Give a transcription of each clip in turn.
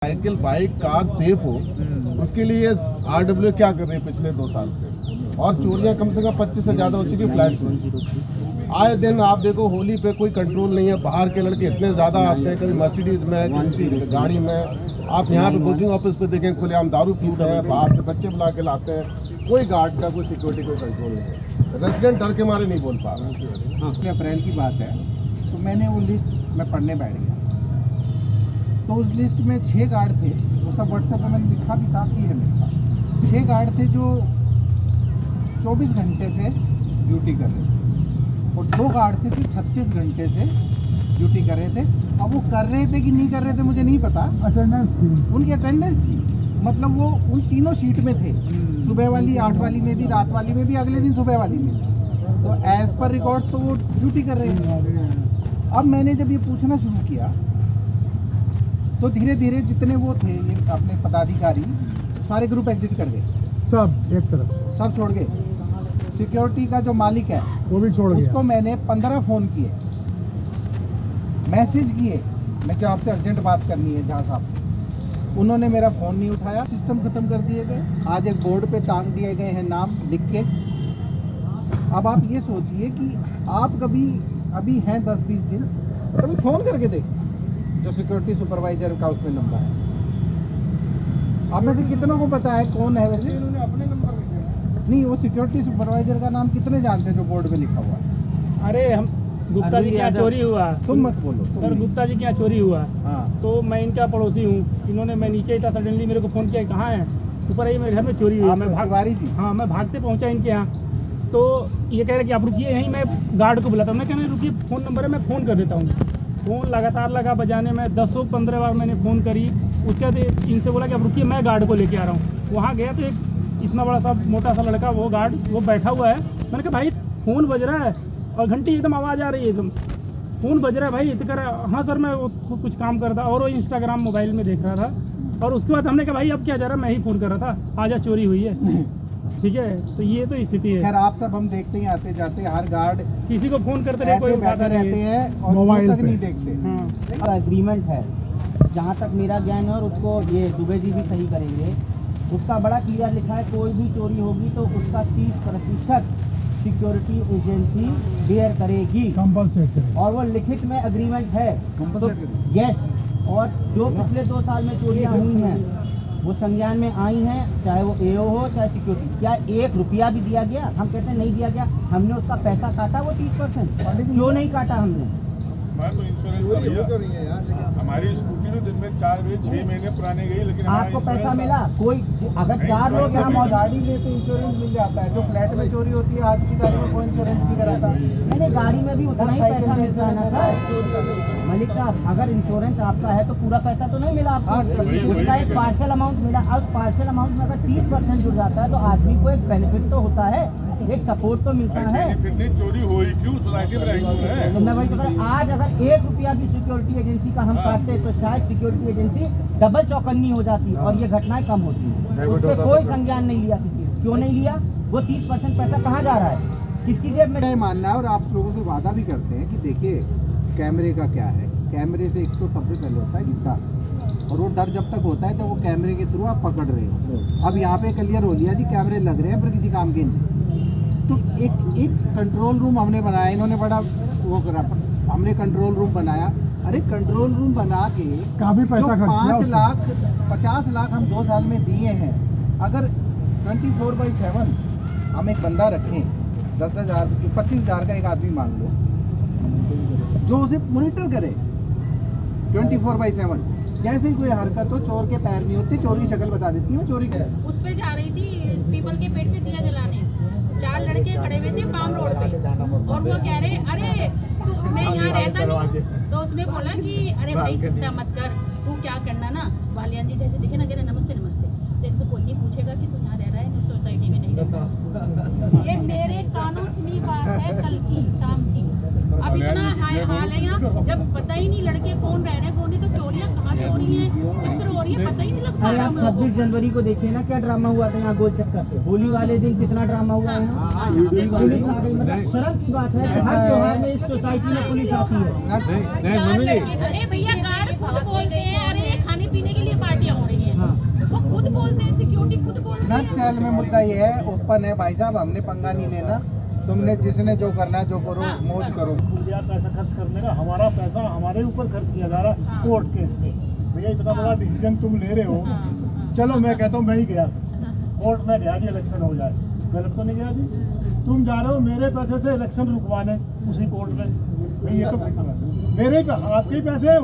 Cycle bike car safe हो उसके लिए RWA क्या कर रहे हैं पिछले 2 साल से। और चोरियां कम से कम 25 से ज़्यादा हो चुकी है फ्लैट्स में। आए दिन आप देखो होली पे कोई कंट्रोल नहीं है, बाहर के लड़के इतने ज़्यादा आते हैं, कभी मर्सिडीज़ में किसी गाड़ी में। आप यहाँ पे बुकिंग ऑफिस पे देखें खुलेआम दारू पीते हैं, बाहर से बच्चे बुला के लाते हैं, कोई गार्ड का कोई सिक्योरिटी कोई कंट्रोल नहीं है। रेजिडेंट डर के मारे नहीं बोल पा रहे। हाँ, अप्रैल की बात है तो मैंने वो लिस्ट में पढ़ने बैठ गया तो उस लिस्ट में 6 गार्ड थे, वो सब व्हाट्सएप पे मैंने लिखा भी था कि है मेरे पास 6 गार्ड थे जो 24 घंटे से ड्यूटी कर रहे थे और 2 गार्ड थे जो 36 घंटे से ड्यूटी कर रहे थे। अब वो कर रहे थे कि नहीं कर रहे थे मुझे नहीं पता, अटेंडेंस थी, उनकी अटेंडेंस थी, मतलब वो उन तीनों शीट में थे, सुबह वाली 8 वाली में भी, रात वाली में भी, अगले दिन सुबह वाली में भी। तो एज पर रिकॉर्ड तो वो ड्यूटी कर रहे हैं। अब मैंने जब ये पूछना शुरू किया तो धीरे धीरे जितने वो थे ये अपने पदाधिकारी सारे ग्रुप एग्जिट कर गए, सब एक तरफ, सब छोड़ गए। सिक्योरिटी का जो मालिक है वो भी छोड़ गया। उसको मैंने 15 फ़ोन किए, मैसेज किए, मैं जो आपसे अर्जेंट बात करनी है जहाँ साहब से, उन्होंने मेरा फ़ोन नहीं उठाया। सिस्टम ख़त्म कर दिए गए। आज एक बोर्ड पे टांग दिए गए हैं नाम लिख के। अब आप ये सोचिए कि आप कभी अभी हैं 10-20 दिन कभी फ़ोन करके देख जो सिक्योरिटी सुपरवाइजर का उसमें नंबर है। आप में से कितनों को पता है कौन है वैसे? उन्होंने अपने नंबर नहीं, वो सिक्योरिटी सुपरवाइजर का नाम कितने जानते हैं जो बोर्ड पे लिखा हुआ है? अरे हम गुप्ता जी के यहाँ चोरी हुआ। तुम मत बोलो सर गुप्ता जी के यहाँ चोरी हुआ। हाँ, तो मैं इनका पड़ोसी हूँ। इन्होंने, मैं नीचे ही था, सडनली मेरे को फ़ोन किया कहाँ है, ऊपर आई मेरे घर में चोरी हुई। मैं तिवारी जी, हाँ, मैं भागते पहुँचा इनके यहाँ। तो ये कह रहे कि आप रुकिए यहीं, मैं गार्ड को बुलाता हूँ। मैं कह रहा रुकिए, फ़ोन नंबर है, मैं फ़ोन कर देता हूँ। फ़ोन लगातार लगा बजाने में, 10-15 बार मैंने फ़ोन करी। उसके बाद इनसे बोला कि आप रुकिए, मैं गार्ड को लेके आ रहा हूँ। वहाँ गया तो एक इतना बड़ा सा मोटा सा लड़का, वो गार्ड, वो बैठा हुआ है। मैंने कहा भाई फ़ोन बज रहा है और घंटी एकदम आवाज़ आ रही है, एकदम फ़ोन बज रहा है भाई। तो कह रहा हाँ सर मैं कुछ काम कर रहा था और वो इंस्टाग्राम मोबाइल में देख रहा था। और उसके बाद हमने कहा भाई अब क्या जा रहा है, मैं ही फ़ोन कर रहा था, आजा चोरी हुई है। ठीक है, तो ये तो स्थिति है। खैर आप सब हम देखते हैं आते जाते, हर गार्ड किसी को फ़ोन करते रहे, कोई ऐसे उठाता बैठे रहते नहीं है। हैं और मोबाइल मोबाइल तक पे। नहीं देखते। हाँ, एग्रीमेंट है, जहाँ तक मेरा ज्ञान है, और उसको ये दुबे जी भी सही करेंगे, उसका बड़ा क्लियर लिखा है कोई भी चोरी होगी तो उसका 30% सिक्योरिटी एजेंसी बेयर करेगी कंपलसेट करें। और वो लिखित में एग्रीमेंट है। तो यस, और जो पिछले 2 साल में चोरियाँ हुई हैं वो संज्ञान में आई हैं, चाहे वो AO हो चाहे सिक्योरिटी। क्या 1 रुपया भी दिया गया? हम कहते हैं नहीं दिया गया। हमने उसका पैसा काटा वो 30%, क्यों नहीं काटा हमने? मैं तो इंश्योरेंस हमारी स्कूटी तो दिन में 4-6 महीने पुराने गई, लेकिन आपको पैसा मिला? कोई अगर 4 लोग यहाँ मौजूद, गाड़ी में तो इंश्योरेंस मिल जाता है। जो फ्लैट में चोरी होती है आज की तारीख में कोई इंश्योरेंस नहीं कराता। मैंने गाड़ी में भी उतना ही पैसा मिलता है ना सर। मलिक साहब, अगर इंश्योरेंस आपका है तो पूरा पैसा तो नहीं मिला हाँ, आपको, उसका एक पार्शियल अमाउंट मिला। अब पार्शियल अमाउंट में अगर 30% जुड़ जाता है तो आदमी को एक बेनिफिट तो होता है, एक सपोर्ट तो मिलता है। चोरी हुई क्यों सोसाइटी में रहेंगे? तो मैं वही तो कह रहा, आज अगर 1 रुपया भी सिक्योरिटी एजेंसी का हम काटते तो शायद सिक्योरिटी एजेंसी डबल चौकन्नी हो जाती और ये घटनाएं कम होती। उससे कोई संज्ञान नहीं लिया किसी। क्यों नहीं लिया? वो 30% पैसा कहाँ जा रहा है, किसकी जेब में? मेरा ये मानना है और आप लोगों से वादा भी करते हैं कि देखिए कैमरे का क्या है, कैमरे से एक तो सबसे पहले होता है कि डर, और वो डर जब तक होता है जब वो कैमरे के थ्रू आप पकड़ रहे हो। अब यहाँ पे क्लियर हो लिया जी कैमरे लग रहे हैं पर किसी काम के नहीं। तो एक कंट्रोल रूम हमने बनाया, इन्होंने बड़ा वो करा, हमने कंट्रोल रूम बनाया। अरे कंट्रोल रूम बना के काफी पैसा खर्च किया 5 उसने। लाख 50 लाख हम 2 साल में दिए हैं। अगर 24/7 हम एक बंदा रखें, 10,000 25,000 का एक आदमी मान लो जो उसे मॉनिटर करे 24/7, जैसे ही कोई हरकत हो, चोर के पैर नहीं होते, चोर की शक्ल बता देती है चोरी करे। उस पे जा रही थी पीपल के पेड़ पे दिया जलाने, 4 लड़के खड़े हुए थे पाम रोड पे और वो कह रहे अरे तू, मैं यहाँ रहता नहीं। तो उसने बोला कि अरे भाई चिंता मत कर, तू क्या करना ना, वालिया जी जैसे दिखे ना, कह रहे नमस्ते नमस्ते, तेरे से कोई नहीं पूछेगा कि तू यहाँ रह रहा है, सोसाइटी में नहीं रहता। ये मेरे कानों सुनी बात है कल की शाम की। अब इतना हाल है यहाँ, जब पता ही नहीं लड़के कौन रह रहे हैं कौन नहीं, तो चोरियाँ कहाँ से हो रही हैं, किस तरह हो रही है, पता ही नहीं लग पा अरे रहा आप हम लोगों को। 26 जनवरी को देखिए ना क्या ड्रामा हुआ था यहाँ गोल चक्कर पे। होली वाले दिन कितना ड्रामा हुआ है यहाँ। पुलिस आ गई, मतलब शर्म की बात है कि हर त्योहार में इस सोसाइटी में पुलिस आती है। अरे भैया गार्ड खुद बोलते हैं अरे ये खाने पीने के लिए पार्टी चैनल में मुद्दा ये है, ओपन है भाई साहब, हमने पंगा नहीं लेना, तुमने जिसने जो करना है जो करो, मौज करो। पैसा खर्च करने का, हमारा पैसा हमारे ऊपर खर्च किया जा रहा है कोर्ट केस पे। भैया इतना बड़ा डिसीजन तुम ले रहे हो, चलो मैं कहता हूँ मैं ही गया कोर्ट में, गया जी इलेक्शन हो जाए, गलत तो नहीं गया जी? तुम जा रहे हो मेरे पैसे से इलेक्शन रुकवाने उसी कोर्ट में। भाई ये तो मेरे आपके ही पैसे हैं,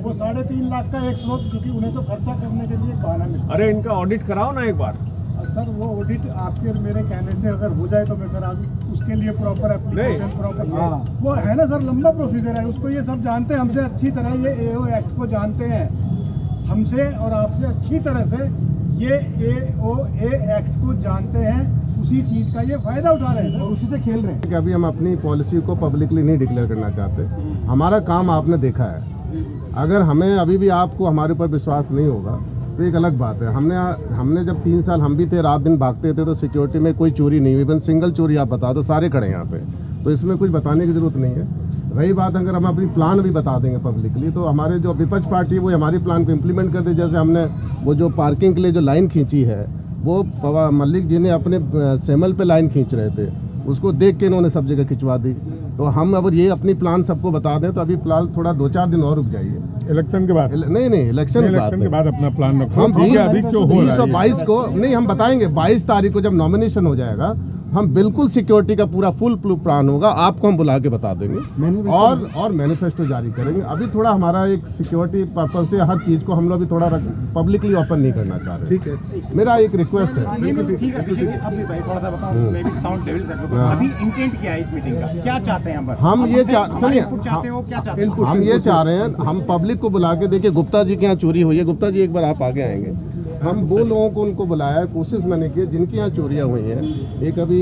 वो 3.5 लाख का एक स्रोत, क्योंकि उन्हें तो खर्चा करने के लिए बहाना मिलता। अरे इनका ऑडिट कराओ ना एक बार। सर वो ऑडिट आपके और मेरे कहने से अगर हो जाए तो मैं करा दूँ, उसके लिए प्रॉपर एप्लीकेशन, प्रॉपर वो है ना सर, लंबा प्रोसीजर है, उसको ये सब जानते हैं हमसे अच्छी तरह, ये एओ एक्ट को जानते हैं हमसे और आपसे अच्छी तरह से, ये एओए एक्ट को जानते हैं, उसी चीज का ये फायदा उठा रहे हैं सर, उसी से खेल रहे हैं। कि अभी हम अपनी पॉलिसी को पब्लिकली नहीं डिक्लेयर करना चाहते। हमारा काम आपने देखा है, अगर हमें अभी भी आपको हमारे ऊपर विश्वास नहीं होगा तो एक अलग बात है। हमने जब 3 साल हम भी थे, रात दिन भागते थे, तो सिक्योरिटी में कोई चोरी नहीं हुई, इवन सिंगल चोरी आप बता दो, सारे खड़े हैं यहाँ पे, तो इसमें कुछ बताने की जरूरत नहीं है। रही बात, अगर हम अपनी प्लान भी बता देंगे पब्लिकली, तो हमारे जो विपक्ष पार्टी है वो हमारी प्लान को इम्प्लीमेंट कर दे। जैसे हमने वो जो पार्किंग के लिए जो लाइन खींची है, वो मलिक जी ने अपने सेमल पे लाइन खींच रहे थे, उसको देख के इन्होंने सब जगह खिंचवा दी। तो हम अगर ये अपनी प्लान सबको बता दें तो अभी फिलहाल थोड़ा 2-4 दिन और रुक जाइए। इलेक्शन के बाद नहीं इलेक्शन के बाद अपना प्लान रखो। हम 20 को नहीं, हम बताएंगे 22 तारीख को जब नॉमिनेशन हो जाएगा, हम बिल्कुल सिक्योरिटी का पूरा फुल प्लान होगा, आपको हम बुला के बता देंगे और मैनिफेस्टो जारी करेंगे। अभी थोड़ा हमारा एक सिक्योरिटी पर्पज से हर चीज़ को हम लोग भी थोड़ा पब्लिकली ओपन नहीं करना चाह रहे। ठीक है, मेरा एक रिक्वेस्ट है। अभी भाई थोड़ा सा बताओ, मैं भी साउंड लेवल कर हाँ। अभी इंटेंट क्या है इस मीटिंग का, क्या चाहते हैं हम ये सुनिए, चाहते हो, क्या चाहते हैं? हम ये चाह रहे हैं, हम पब्लिक को बुला के, देखिए गुप्ता जी के यहाँ चोरी हुई है, गुप्ता जी एक बार आप आगे आएंगे, हम वो लोगों को उनको बुलाया, कोशिश मैंने की जिनके यहाँ चोरियाँ हुई हैं। एक अभी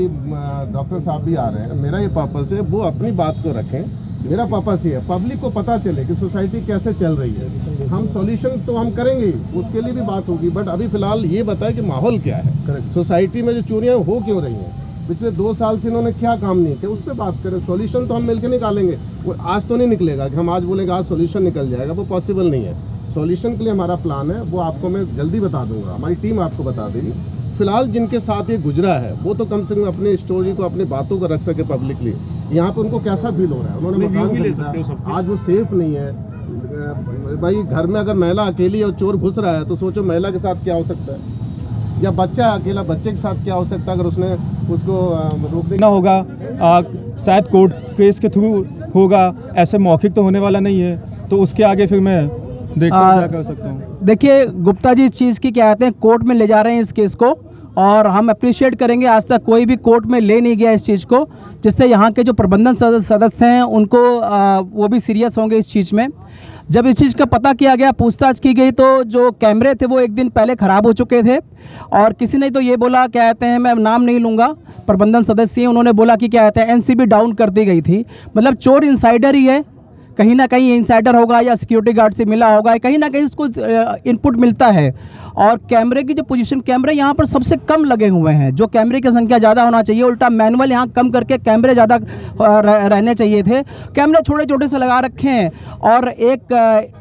डॉक्टर साहब भी आ रहे हैं, मेरा ये पर्पस है वो अपनी बात को रखें, मेरा पर्पस ये है पब्लिक को पता चले कि सोसाइटी कैसे चल रही है। हम सॉल्यूशन तो हम करेंगे, उसके लिए भी बात होगी, बट अभी फिलहाल ये बताएं कि माहौल क्या है, सोसाइटी में जो चोरियाँ हो क्यों रही हैं, पिछले 2 साल से इन्होंने क्या काम नहीं किया, उस पर बात करें। सॉल्यूशन तो हम मिलकर निकालेंगे, वो आज तो नहीं निकलेगा कि हम आज बोलेंगे आज सॉल्यूशन निकल जाएगा, वो पॉसिबल नहीं है। सॉल्यूशन के लिए हमारा प्लान है, वो आपको मैं जल्दी बता दूंगा, हमारी टीम आपको बता देगी। फिलहाल जिनके साथ ये गुजरा है वो तो कम से कम अपनी स्टोरी को, अपनी बातों को रख सके पब्लिकली। यहाँ पे उनको कैसा फील हो रहा है, उन्होंने मकान खरीदा, आज वो सेफ नहीं है। भाई घर में अगर महिला अकेली और चोर घुस रहा है तो सोचो महिला के साथ क्या हो सकता है, या बच्चा अकेला बच्चे के साथ क्या हो सकता है अगर उसने उसको रोकने ना होगा। शायद कोर्ट केस के थ्रू होगा, ऐसे मौखिक तो होने वाला नहीं है, तो उसके आगे फिर मैं देखता हूँ क्या कर सकता हूँ। देखिए गुप्ता जी इस चीज़ की क्या कहते हैं, कोर्ट में ले जा रहे हैं इस केस को, और हम अप्रिशिएट करेंगे, आज तक कोई भी कोर्ट में ले नहीं गया इस चीज़ को, जिससे यहाँ के जो प्रबंधन सदस्य हैं उनको वो भी सीरियस होंगे इस चीज़ में। जब इस चीज़ का पता किया गया, पूछताछ की गई, तो जो कैमरे थे वो 1 दिन पहले ख़राब हो चुके थे, और किसी ने तो ये बोला, क्या कहते हैं, मैं नाम नहीं लूँगा, प्रबंधन सदस्य उन्होंने बोला कि क्या कहते हैं एनसीबी डाउन कर दी गई थी। मतलब चोर इनसाइडर ही है, कहीं ना कहीं इनसाइडर होगा या सिक्योरिटी गार्ड से मिला होगा, कहीं ना कहीं इसको इनपुट मिलता है। और कैमरे की जो पोजीशन, कैमरे यहाँ पर सबसे कम लगे हुए हैं, जो कैमरे की संख्या ज़्यादा होना चाहिए, उल्टा मैनुअल यहाँ कम करके कैमरे ज़्यादा रहने चाहिए थे। कैमरे छोटे छोटे से लगा रखे हैं, और एक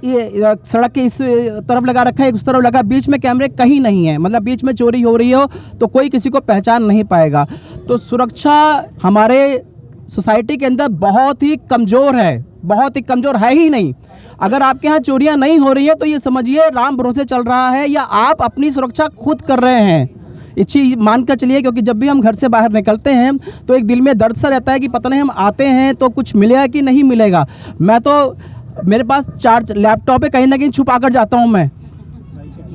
ये सड़क के इस तरफ लगा रखा है, उस तरफ लगा, बीच में कैमरे कहीं नहीं है। मतलब बीच में चोरी हो रही हो तो कोई किसी को पहचान नहीं पाएगा। तो सुरक्षा हमारे सोसाइटी के अंदर बहुत ही कमज़ोर है, बहुत ही कमज़ोर है ही नहीं। अगर आपके यहाँ चोरियाँ नहीं हो रही है तो ये समझिए राम भरोसे चल रहा है, या आप अपनी सुरक्षा खुद कर रहे हैं, इस चीज़ मान कर चलिए। क्योंकि जब भी हम घर से बाहर निकलते हैं तो एक दिल में दर्द सा रहता है कि पता नहीं हम आते हैं तो कुछ मिलेगा कि नहीं मिलेगा। मैं तो, मेरे पास 4 लैपटॉप है, कहीं ना कहीं छुपा कर जाता हूँ मैं।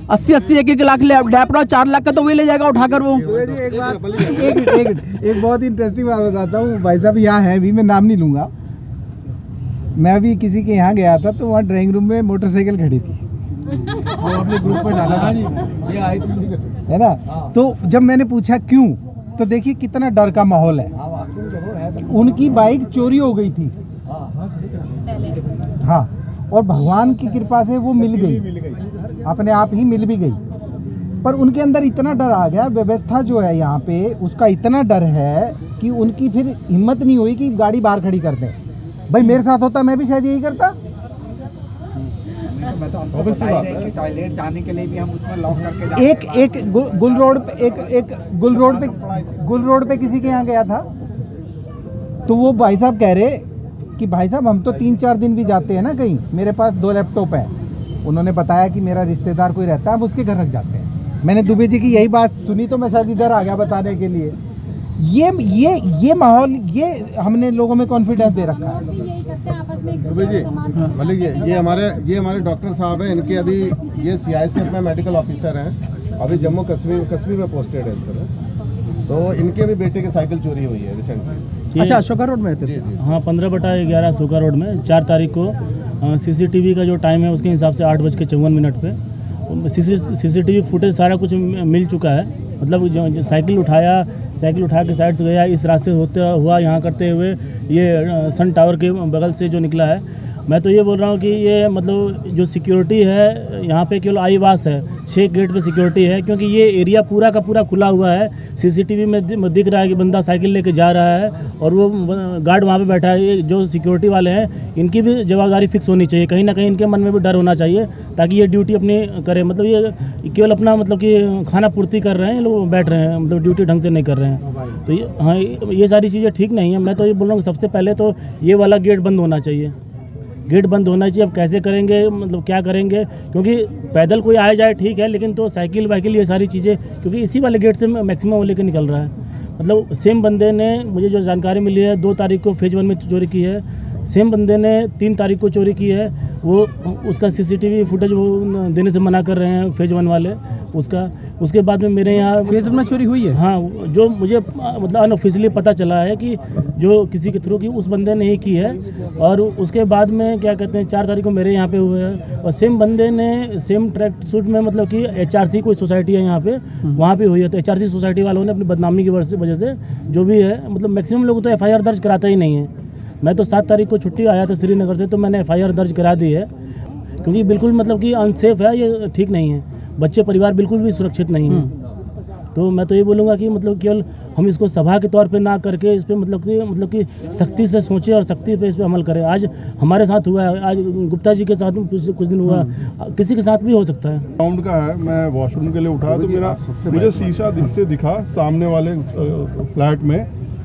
80-80 1-1 लाख लैपटॉप, 4 लाख का तो वही ले जाएगा उठाकर वो। एक बहुत ही इंटरेस्टिंग बात बताता हूँ, भाई साहब यहाँ है भी, मैं नाम नहीं लूँगा। मैं अभी किसी के यहाँ गया था तो वहाँ ड्राइंग रूम में मोटरसाइकिल खड़ी थी, वो अपने ग्रुप पर डाला था, ये आई है ना। तो जब मैंने पूछा क्यों, तो देखिए कितना डर का माहौल है। उनकी बाइक चोरी हो गई थी, हाँ, और भगवान की कृपा से वो मिल गई, अपने आप ही मिल भी गई। पर उनके अंदर इतना डर आ गया, व्यवस्था जो है यहाँ पे उसका इतना डर है कि उनकी फिर हिम्मत नहीं हुई कि गाड़ी बाहर खड़ी कर दें। भाई मेरे साथ होता मैं भी शायद यही करता, मैं तो हमको Obvious सी बता बात ही रहे है। कि टॉयलेट जाने के लिए भी हम उसमें लॉक करके गुल रोड पे किसी के यहाँ गया था, तो वो भाई साहब कह रहे कि भाई साहब हम तो 3-4 दिन भी जाते हैं ना कहीं, मेरे पास 2 लैपटॉप है। उन्होंने बताया कि मेरा रिश्तेदार कोई रहता है, हम उसके घर रख जाते हैं। मैंने दुबे जी की यही बात सुनी तो मैं शायद इधर आ गया बताने के लिए। ये माहौल, ये हमने लोगों में कॉन्फिडेंस दे रखा है। भी यही करते हैं आपस में एक दुबे जी, दूसरे को सामान देते मलिक हैं। ये हमारे डॉक्टर साहब हैं, इनके अभी ये CICF में मेडिकल ऑफिसर हैं, अभी जम्मू कश्मीर में पोस्टेड है सर। तो इनके भी बेटे की साइकिल चोरी हुई है रिसेंटली। अच्छा, अशोका रोड में रहते जी थे। जी। हाँ, 15/11 अशोका रोड में 4 तारीख को CCTV का जो टाइम है उसके हिसाब से 8:54 पे CCTV फुटेज सारा कुछ मिल चुका है। मतलब जो साइकिल उठा के साइड से गया, इस रास्ते होते हुआ यहाँ करते हुए ये सन टावर के बगल से जो निकला है। मैं तो ये बोल रहा हूँ कि ये मतलब जो सिक्योरिटी है यहाँ पे केवल आईवास है, 6 गेट पे सिक्योरिटी है, क्योंकि ये एरिया पूरा का पूरा खुला हुआ है। CCTV में दिख रहा है कि बंदा साइकिल लेके जा रहा है और वो गार्ड वहाँ पे बैठा है। ये जो सिक्योरिटी वाले हैं इनकी भी जवाबदारी फिक्स होनी चाहिए, कहीं ना कहीं इनके मन में भी डर होना चाहिए, ताकि ये ड्यूटी अपनी करे। मतलब ये केवल अपना मतलब कि खाना पूर्ति कर रहे हैं, लोग बैठ रहे हैं, मतलब ड्यूटी ढंग से नहीं कर रहे हैं। तो ये हाँ, ये सारी चीज़ें ठीक नहीं है। मैं तो ये बोल रहा हूँ सबसे पहले तो ये वाला गेट बंद होना चाहिए, गेट बंद होना चाहिए। अब कैसे करेंगे, मतलब क्या करेंगे, क्योंकि पैदल कोई आए जाए ठीक है, लेकिन तो साइकिल वाइकिल ये सारी चीज़ें, क्योंकि इसी वाले गेट से मैक्सिमम वो लेकर निकल रहा है। मतलब सेम बंदे ने, मुझे जो जानकारी मिली है, 2 तारीख को फेज 1 में चोरी की है, सेम बंदे ने 3 तारीख को चोरी की है। वो उसका CCTV फुटेज वो देने से मना कर रहे हैं फेज 1 वाले उसका। उसके बाद में मेरे यहाँ फेज 1 में चोरी हुई है। हाँ, जो मुझे मतलब अनऑफिशियली पता चला है कि जो किसी के थ्रू की उस बंदे ने ही की है। और उसके बाद में क्या कहते हैं 4 तारीख को मेरे यहाँ पे हुए हैं, और सेम बंदे ने सेम ट्रैक सूट में, मतलब कि HRC कोई सोसाइटी है यहाँ पे, वहाँ पे हुई है। तो HRC सोसाइटी वालों ने अपनी बदनामी की वजह से जो भी है, मतलब मैक्सिमम लोग तो FIR दर्ज कराते ही नहीं है। मैं तो 7 तारीख को छुट्टी आया था श्रीनगर से, तो मैंने FIR दर्ज करा दी है, क्योंकि बिल्कुल मतलब कि अनसेफ है, ये ठीक नहीं है। बच्चे परिवार बिल्कुल भी सुरक्षित नहीं है। तो मैं तो ये बोलूँगा कि मतलब केवल हम इसको सभा के तौर पे ना करके इस पे मतलब कि सख्ती से सोचें और सख्ती पे इस पे अमल करें। आज हमारे साथ हुआ है, आज गुप्ता जी के साथ कुछ दिन हुआ, किसी के साथ भी हो सकता है। राउंड का है, मैं वॉशरूम के लिए उठा तो मुझे शीशा से दिखा सामने वाले फ्लैट में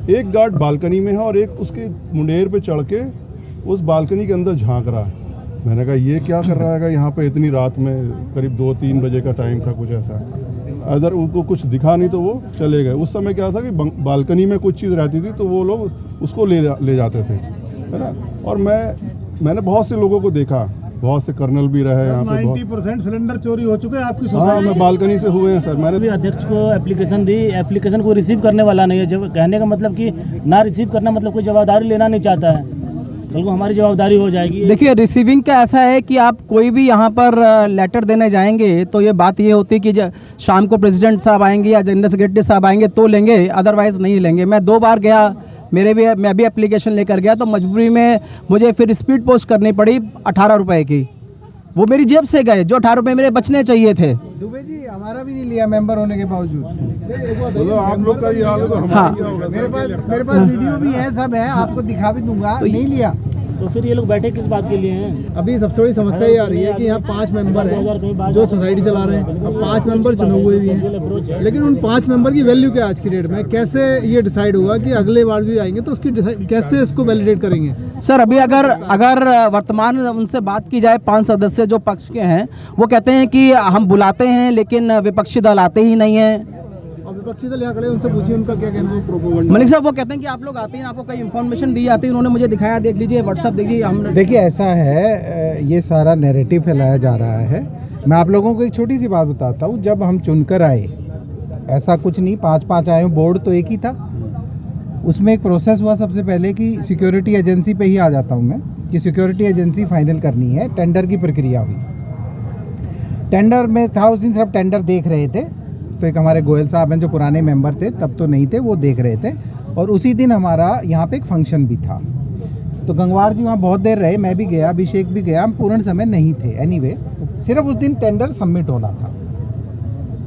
एक गार्ड बालकनी में है और एक उसके मुंडेर पे चढ़ के उस बालकनी के अंदर झांक रहा है। मैंने कहा ये क्या कर रहा है यहाँ पे इतनी रात में, करीब 2-3 बजे का टाइम था कुछ ऐसा। अगर उनको कुछ दिखा नहीं तो वो चले गए। उस समय क्या था कि बालकनी में कुछ चीज़ रहती थी तो वो लोग उसको ले जाते थे, है ना। और मैंने बहुत से लोगों को देखा, बहुत से कर्नल भी रहे यहाँ पे। 90% सिलेंडर चोरी हो चुके हैं आपकी हाँ, सोसाइटी मैं बालकनी से हुए हैं सर। मैंने भी अध्यक्ष को एप्लीकेशन दी, एप्लीकेशन को रिसीव करने वाला नहीं है। जब कहने का मतलब कि ना रिसीव करना मतलब कोई जवाबदारी लेना नहीं चाहता है, कल को हमारी जवाबदारी हो जाएगी। देखिए, रिसीविंग का ऐसा है कि आप कोई भी यहाँ पर लेटर देने जाएंगे तो ये बात ये होती है कि शाम को प्रेसिडेंट साहब आएंगे या जनरल सेक्रेटरी साहब आएंगे तो लेंगे, अदरवाइज़ नहीं लेंगे। मैं 2 बार गया, मैं भी एप्लीकेशन लेकर गया, तो मजबूरी में मुझे फिर स्पीड पोस्ट करनी पड़ी 18 रुपये की। वो मेरी जेब से गए, जो 18 रुपये मेरे बचने चाहिए थे। दुबे जी हमारा भी नहीं लिया मेंबर होने के बावजूद। मतलब आप लोग का ये हाल है तो हमारा क्या होगा? मेरे पास वीडियो भी है, सब है, आपको दिखा भी दूंगा। नहीं लिया तो फिर ये लोग बैठे किस बात के लिए हैं? अभी सबसे बड़ी समस्या ये आ रही है कि यहाँ 5 मेंबर हैं जो सोसाइटी चला रहे हैं। अब 5 मेंबर चुने हुए भी हैं, लेकिन उन 5 मेंबर की वैल्यू क्या है आज की डेट में? कैसे ये डिसाइड होगा कि अगले बार भी आएंगे तो उसकी कैसे इसको वैलिडेट करेंगे? सर, अभी अगर वर्तमान उनसे बात की जाए, 5 सदस्य जो पक्ष के हैं वो कहते हैं कि हम बुलाते हैं लेकिन विपक्षी दल आते ही नहीं हैं। और विपक्षी दल यहाँ खड़े, उनसे पूछिए उनका क्या कहना है। प्रोपोगंडा मलिक साहब वो कहते हैं कि आप लोग आते हैं, आपको कई इन्फॉर्मेशन दी जाती है, उन्होंने मुझे दिखाया, देख लीजिए व्हाट्सअप देखिए। हमने देखिए ऐसा है, ये सारा नैरेटिव फैलाया जा रहा है। मैं आप लोगों को एक छोटी सी बात बताता हूँ। जब हम चुनकर आए, ऐसा कुछ नहीं 5-5 आए, बोर्ड तो एक ही था। उसमें एक प्रोसेस हुआ सबसे पहले कि सिक्योरिटी एजेंसी पे ही आ जाता हूँ मैं, कि सिक्योरिटी एजेंसी फाइनल करनी है। टेंडर की प्रक्रिया हुई, टेंडर में था उस दिन सिर्फ टेंडर देख रहे थे। तो एक हमारे गोयल साहब हैं जो पुराने मेंबर थे, तब तो नहीं थे, वो देख रहे थे। और उसी दिन हमारा यहाँ पे एक फंक्शन भी था, तो गंगवार जी वहाँ बहुत देर रहे, मैं भी गया, अभिषेक भी गया, हम पूर्ण समय नहीं थे। एनीवे, सिर्फ उस दिन टेंडर सबमिट होना था,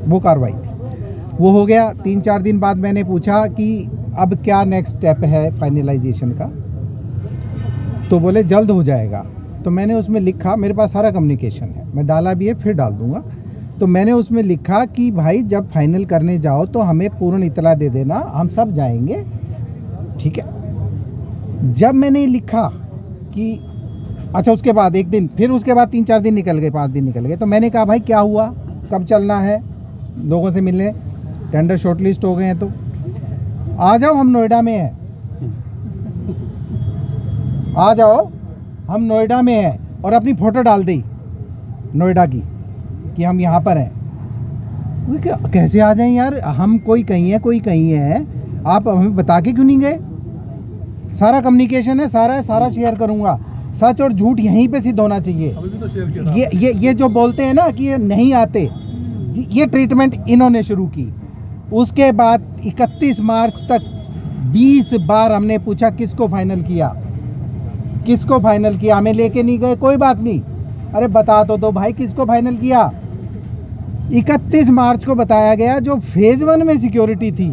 वो कार्रवाई थी, वो हो गया। 3-4 दिन बाद मैंने पूछा कि अब क्या नेक्स्ट स्टेप है फाइनलाइजेशन का, तो बोले जल्द हो जाएगा। तो मैंने उसमें लिखा, मेरे पास सारा कम्युनिकेशन है, मैं डाला भी है, फिर डाल दूंगा। तो मैंने उसमें लिखा कि भाई जब फाइनल करने जाओ तो हमें पूर्ण इतला दे देना, हम सब जाएंगे, ठीक है। जब मैंने लिखा कि अच्छा, उसके बाद एक दिन, फिर उसके बाद 3-4 दिन निकल गए, 5 दिन निकल गए, तो मैंने कहा भाई क्या हुआ, कब चलना है, लोगों से मिलने, टेंडर शॉर्टलिस्ट हो गए हैं तो आ जाओ, हम नोएडा में हैं, आ जाओ, हम नोएडा में हैं, और अपनी फ़ोटो डाल दी नोएडा की कि हम यहाँ पर हैं। वो क्या, कैसे आ जाएं यार, हम कोई कहीं है, कोई कहीं है, आप हमें बता के क्यों नहीं गए? सारा कम्युनिकेशन है, सारा शेयर करूँगा, सच और झूठ यहीं पे सिद्ध होना चाहिए। अभी भी तो शेयर किया था। ये जो बोलते हैं ना कि ये नहीं आते, ये ट्रीटमेंट इन्होंने शुरू की। उसके बाद 31 मार्च तक 20 बार हमने पूछा किसको फाइनल किया, किसको फाइनल किया, हमें लेके नहीं गए, कोई बात नहीं, अरे बता तो दो भाई किसको फाइनल किया। 31 मार्च को बताया गया जो फेज 1 में सिक्योरिटी थी,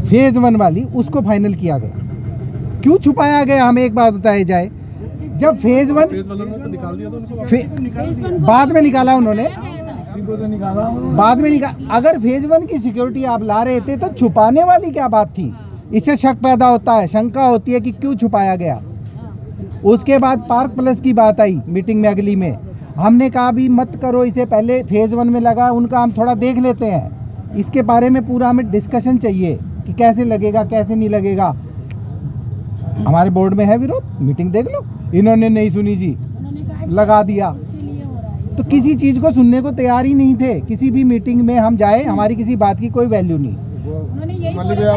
फेज 1 वाली, उसको फाइनल किया गया। क्यों छुपाया गया, हमें एक बात बताई जाए। जब फेज 1 तो निकाल दिया था उनको, बाद में निकाला उन्होंने, बाद में निकाला। अगर फेज 1 की सिक्योरिटी आप ला रहे थे तो छुपाने वाली क्या बात थी? इससे शक पैदा होता है, शंका होती है कि क्यों छुपाया गया। उसके बाद पार्क प्लस की बात आई मीटिंग में, अगली में हमने कहा भी मत करो इसे, पहले फेज 1 में लगा उनका, हम थोड़ा देख लेते हैं, इसके बारे में पूरा हमें डिस्कशन चाहिए कि कैसे लगेगा, कैसे नहीं लगेगा। हमारे बोर्ड में है विरोध, मीटिंग देख लो, इन्होंने नहीं सुनी जी, लगा दिया। तो किसी चीज़ को सुनने को तैयार ही नहीं थे। किसी भी मीटिंग में हम जाए, हमारी किसी बात की कोई वैल्यू नहीं।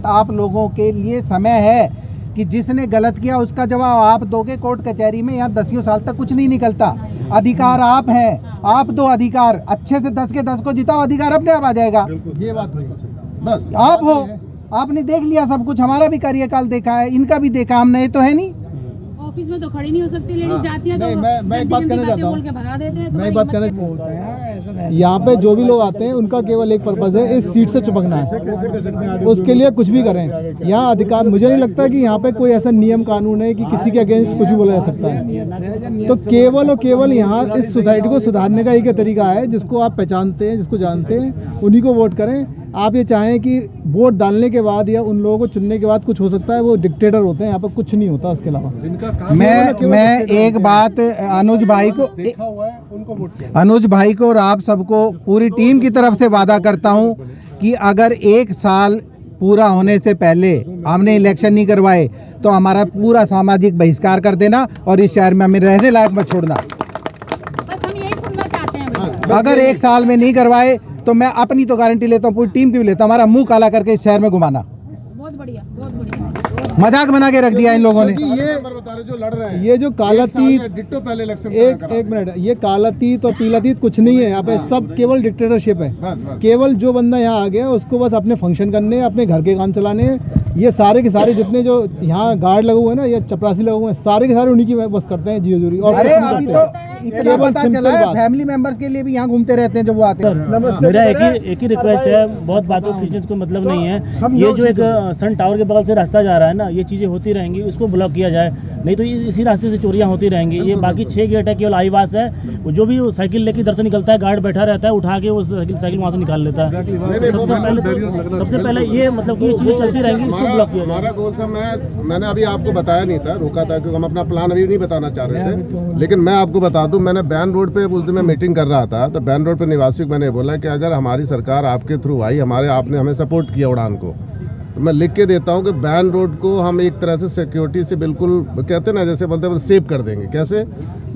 आप लोगों के लिए समय है कि जिसने गलत किया उसका जवाब आप दोगे कोर्ट कचहरी में। यहाँ 10 साल तक कुछ नहीं निकलता। अधिकार आप हैं, आप दो अधिकार, अच्छे से 10 के 10 को जिताओ, अधिकार अपने आप आ जाएगा। ये बात हुई, बस आप हो, आपने देख लिया सब कुछ, हमारा भी कार्यकाल देखा है, इनका भी देखा, हम नए तो है नहीं। ऑफिस में तो खड़ी नहीं हो सकती लेडीज, जाती है तो मैं एक बात कहना चाहता हूँ, भगा देते हैं। मैं एक बात कहना, यहाँ पे जो भी लोग आते हैं उनका केवल एक पर्पज़ है, इस सीट से चिपकना है, उसके लिए कुछ भी करें। यहाँ अधिकार, मुझे नहीं लगता कि यहाँ पे कोई ऐसा नियम कानून है कि किसी के अगेंस्ट कुछ भी बोला जा सकता है। तो केवल और केवल यहाँ इस सोसाइटी को सुधारने का एक तरीका है, जिसको आप पहचानते हैं, जिसको जानते हैं, उन्हीं को वोट करें। आप ये चाहें कि वोट डालने के बाद या उन लोगों को चुनने के बाद कुछ हो सकता है, वो डिक्टेटर होते हैं, यहाँ पर कुछ नहीं होता उसके अलावा। मैं एक बात अनुज भाई को, अनुज भाई को और आप सबको, पूरी टीम की तरफ से वादा करता हूँ कि अगर 1 साल पूरा होने से पहले हमने इलेक्शन नहीं करवाए तो हमारा पूरा सामाजिक बहिष्कार कर देना और इस शहर में हमें रहने लायक मत छोड़ना। बस हम यही सुनना चाहते हैं। अगर 1 साल में नहीं करवाए तो मैं अपनी तो गारंटी लेता हूँ, पूरी टीम की भी लेता हूँ, हमारा मुंह काला करके इस शहर में घुमाना। बहुत बढ़िया, बहुत बढ़िया। मजाक बना के रख दिया इन लोगों ने। ये जो काला तीत, डिट्टो पहले इलेक्शन एक मिनट, ये काला तीत और पीला तीत कुछ नहीं है यहाँ पे, सब केवल डिक्टेटरशिप है। केवल जो बंदा यहाँ आ गया उसको बस अपने फंक्शन करने, अपने घर के काम चलाने हैं। ये सारे के सारे जितने जो यहाँ गार्ड लगे हुए हैं ना, ये चपरासी लगे हुए हैं, सारे के सारे उन्हीं की बस करते हैं जी हजूरी। और अरे अभी तो इतना पता चला है, फैमिली मेंबर्स के लिए भी यहाँ घूमते रहते हैं जब वो आते हैं। मेरा एक ही रिक्वेस्ट है, बहुत बातों खींचने से कोई मतलब नहीं है। ये जो एक सन टावर के बगल से रास्ता जा रहा है ना, ये चीज़ें होती रहेंगी, उसको ब्लॉक किया जाए, नहीं तो इसी रास्ते से चोरियां होती रहेंगी। ये बाकी 6 गेट है, केवल आईवास है। जो भी साइकिल लेके इधर से निकलता है, गार्ड बैठा रहता है, उठा के वो साइकिल वहाँ से निकाल लेता है। सबसे पहले ये मतलब कि ये चीज़ें चलती रहेंगी, इसको ब्लॉक किया जाए। हमारा गोल था, मैंने अभी आपको बताया नहीं था, रोका था क्योंकि हम अपना प्लान अभी नहीं बताना चाह रहे थे, लेकिन मैं आपको बता दूं, मैंने बैन रोड पे उस दिन मैं मीटिंग कर रहा था, तो बैन रोड पे निवासियों को मैंने बोला कि अगर हमारी सरकार आपके थ्रू आई, आपने हमें सपोर्ट किया उड़ान को, तो मैं लिख के देता हूं कि बैन रोड को हम एक तरह से सिक्योरिटी से बिल्कुल, कहते हैं ना, जैसे बोलते हैं, सेव कर देंगे। कैसे?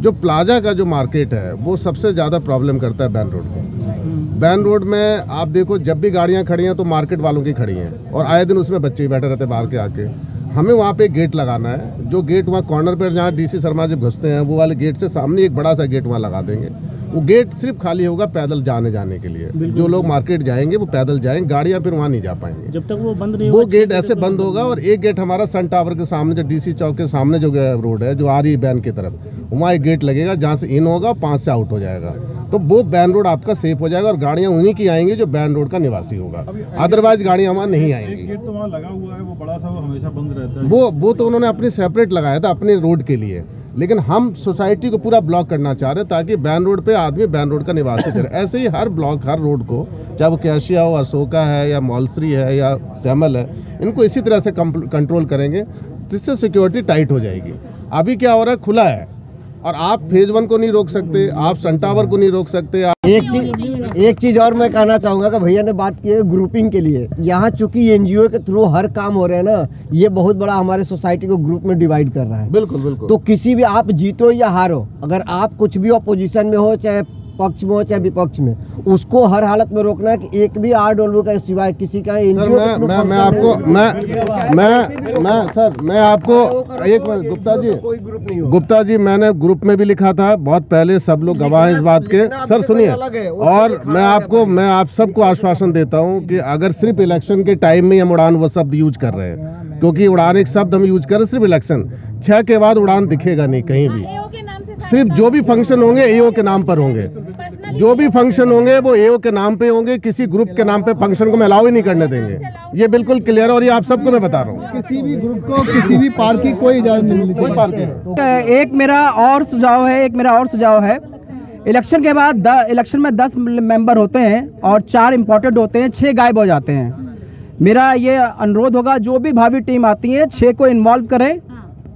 जो प्लाजा का जो मार्केट है वो सबसे ज़्यादा प्रॉब्लम करता है बैन रोड को। बैन रोड में आप देखो, जब भी गाड़ियाँ खड़ी हैं तो मार्केट वालों की खड़ी हैं, और आए दिन उसमें बच्चे भी बैठे रहते हैं बाहर के आके। हमें वहाँ पे गेट लगाना है, जो गेट वहाँ कॉर्नर पर जहाँ डीसी शर्मा जब घुसते हैं, वो वाले गेट से सामने एक बड़ा सा गेट वहाँ लगा देंगे। वो गेट सिर्फ खाली होगा पैदल जाने के लिए। जो लोग मार्केट जाएंगे वो पैदल जाएंगे, गाड़ियाँ फिर वहाँ नहीं जा पाएंगे जब तक वो बंद नहीं वो गेट ऐसे बंद होगा। और एक गेट हमारा सन टावर के सामने, जो डीसी चौक के सामने जो रोड है, जो आ रही है बैन की तरफ, वहाँ एक गेट लगेगा जहाँ से इन होगा, 5 से आउट हो जाएगा। तो वो बैन रोड आपका सेफ हो जाएगा और गाड़ियाँ उन्हीं की आएंगी जो बैन रोड का निवासी होगा, अदरवाइज गाड़ियाँ वहाँ नहीं आएंगी। गेट तो वहाँ लगा हुआ है, वो बड़ा था, वो हमेशा बंद रहता है। वो तो उन्होंने अपनी सेपरेट लगाया था अपने रोड के लिए, लेकिन हम सोसाइटी को पूरा ब्लॉक करना चाह रहे हैं ताकि बैन रोड पे आदमी बैन रोड का निवास करे। ऐसे ही हर ब्लॉक, हर रोड को, चाहे वो कैशिया हो, अशोका है या मौलसरी है या श्यामल है, इनको इसी तरह से कंट्रोल करेंगे जिससे सिक्योरिटी टाइट हो जाएगी। अभी क्या हो रहा है, खुला है और आप फेज 1 को नहीं रोक सकते, आप सन टावर को नहीं रोक सकते। एक चीज़ और मैं कहना चाहूँगा कि भैया ने बात की है ग्रुपिंग के लिए। यहाँ चूंकि एनजीओ के थ्रू हर काम हो रहे हैं ना, ये बहुत बड़ा हमारे सोसाइटी को ग्रुप में डिवाइड कर रहा है। बिल्कुल बिल्कुल। तो किसी भी, आप जीतो या हारो, अगर आप कुछ भी अपोजिशन में हो, चाहे पक्ष में हो चाहे विपक्ष में, उसको हर हालत में रोकना है कि एक भी RW का सिवाय किसी का एनजीओ मैं आपको एक मिनट गुप्ता जी, मैंने ग्रुप में भी लिखा था बहुत पहले, सब लोग गवाह हैं इस बात के। सर सुनिए, और मैं आप सबको आश्वासन देता हूं कि अगर सिर्फ इलेक्शन के टाइम में हम उड़ान वो शब्द यूज कर रहे हैं, क्योंकि उड़ान एक शब्द हम यूज कर रहे हैं सिर्फ इलेक्शन, 6 के बाद उड़ान दिखेगा नहीं कहीं भी। सिर्फ जो भी फंक्शन होंगे AO के नाम पर होंगे, जो भी फंक्शन होंगे वो AO के नाम पे होंगे, किसी ग्रुप के नाम पे फंक्शन को मैं अलाउ ही नहीं करने देंगे। ये बिल्कुल क्लियर है और ये आप सबको मैं बता रहा हूँ। किसी भी ग्रुप को किसी भी पार्क की कोई इजाजत नहीं मिलनी चाहिए। पार्किंग एक मेरा और सुझाव है, इलेक्शन के बाद इलेक्शन में 10 मेंबर होते हैं और 4 इम्पोर्टेंट होते हैं, 6 गायब हो जाते हैं। मेरा ये अनुरोध होगा, जो भी भावी टीम आती है 6 को इन्वॉल्व करें।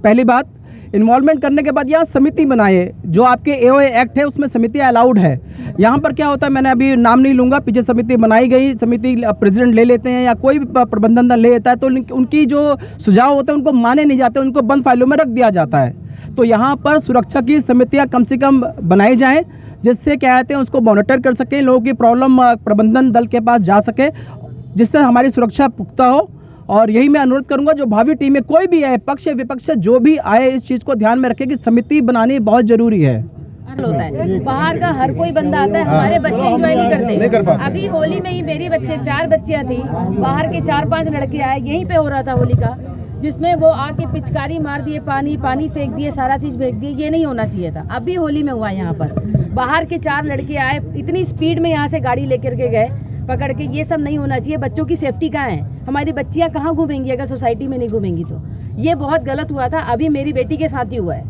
पहली बात, इन्वॉल्वमेंट करने के बाद यहाँ समिति बनाए, जो आपके AOA एक्ट है उसमें समितियाँ अलाउड है। यहाँ पर क्या होता है, मैंने अभी नाम नहीं लूँगा, पीछे समिति बनाई गई, समिति प्रेसिडेंट ले लेते हैं या कोई भी प्रबंधन दल ले लेता है, तो उनकी जो सुझाव होते हैं उनको माने नहीं जाते, उनको बंद फाइलों में रख दिया जाता है। तो यहाँ पर सुरक्षा की समितियाँ कम से कम बनाई जाएँ, जिससे क्या कहते हैं उसको मॉनिटर कर सकें, लोगों की प्रॉब्लम प्रबंधन दल के पास जा सके, जिससे हमारी सुरक्षा पुख्ता हो। और यही मैं अनुरोध करूंगा, जो भावी टीमें कोई भी है, पक्ष या विपक्ष से जो भी आए, इस चीज़ को ध्यान में रखें कि समिति बनानी बहुत जरूरी है। होता है बाहर का हर कोई बंदा आता है, हमारे बच्चे एंजॉय नहीं करते। अभी होली में ही मेरी बच्चे 4 बच्चियां थी, बाहर के 4-5 लड़के आए, यहीं पे हो रहा था होली का, जिसमें वो आके पिचकारी मार दिए, पानी फेंक दिए, सारा चीज फेंक दिए। ये नहीं होना चाहिए था। अभी होली में हुआ यहाँ पर, बाहर के 4 लड़के आए, इतनी स्पीड में यहाँ से गाड़ी लेकर के गए पकड़ के। ये सब नहीं होना चाहिए। बच्चों की सेफ्टी कहाँ है? हमारी बच्चियाँ कहाँ घूमेंगी अगर सोसाइटी में नहीं घूमेंगी तो? ये बहुत गलत हुआ था। अभी मेरी बेटी के साथ ही हुआ है